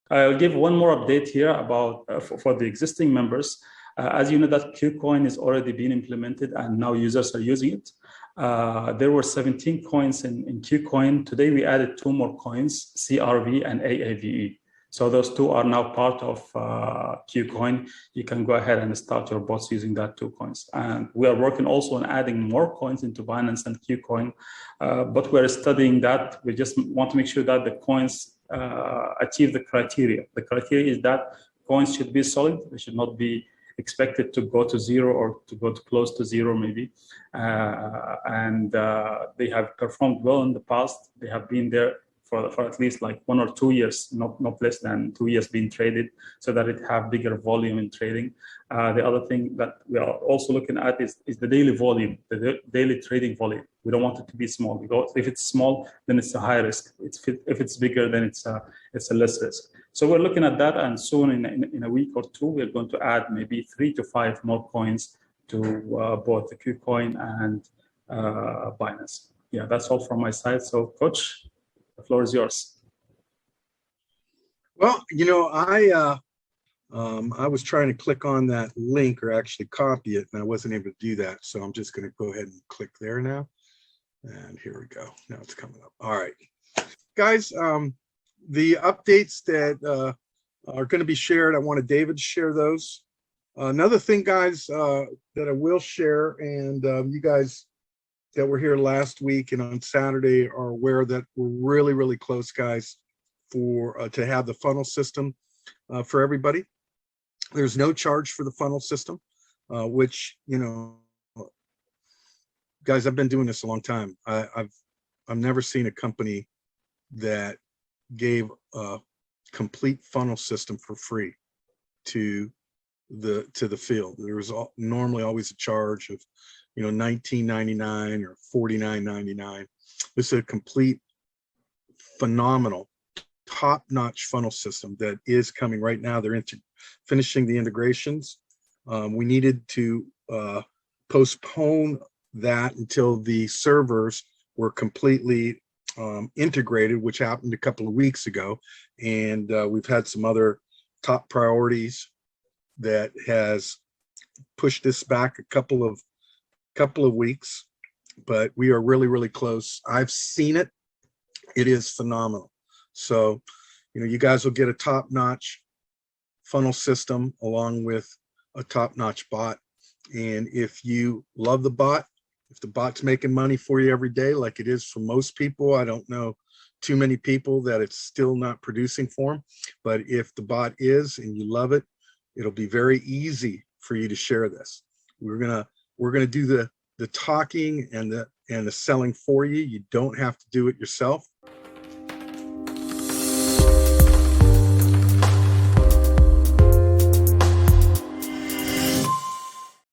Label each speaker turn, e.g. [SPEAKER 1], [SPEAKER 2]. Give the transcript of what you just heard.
[SPEAKER 1] I'll give one more update here about for the existing members. As you know, that KuCoin is already being implemented and now users are using it. There were 17 coins in KuCoin. Today, we added 2 more coins, CRV and AAVE. So those 2 are now part of KuCoin. You can go ahead and start your bots using that 2 coins. And we are working also on adding more coins into Binance and KuCoin, but we're studying that. We just want to make sure that the coins achieve the criteria. The criteria is that coins should be solid. They should not be expected to go to 0 or to go to close to 0 maybe. They have performed well in the past. They have been there for at least like 1 or 2 years, not less than 2 years being traded, so that it have bigger volume in trading. The other thing that we are also looking at is the daily volume, the daily trading volume. We don't want it to be small, because if it's small, then it's a high risk. If it's bigger, then it's a less risk. So we're looking at that, and soon in a week or 2, we're going to add maybe 3 to 5 more coins to both the KuCoin and Binance. Yeah, that's all from my side. So, Coach, the floor is yours.
[SPEAKER 2] Well, you know, I was trying to click on that link or actually copy it, and I wasn't able to do that. So I'm just going to go ahead and click there now. And here we go. Now it's coming up. All right, guys. The updates that are going to be shared, I wanted David to share those. Another thing, guys, that I will share, and you guys that were here last week and on Saturday are aware that we're really, really close, guys, for to have the funnel system for everybody. There's no charge for the funnel system, which, you know, guys, I've been doing this a long time. I've never seen a company that gave a complete funnel system for free to the field. There was normally always a charge of, you know, $19.99 or $49.99. This is a complete, phenomenal, top-notch funnel system that is coming right now. They're finishing the integrations. We needed to postpone that until the servers were completely integrated, which happened a couple of weeks ago, and we've had some other top priorities that has pushed this back a couple of weeks, but we are really, really close. I've seen it. It is phenomenal. So, you know, you guys will get a top-notch funnel system along with a top-notch bot. And if you love the bot, if the bot's making money for you every day, like it is for most people, I don't know too many people that it's still not producing for them. But if the bot is and you love it, it'll be very easy for you to share this. We're gonna do the talking and the selling for you. You don't have to do it yourself.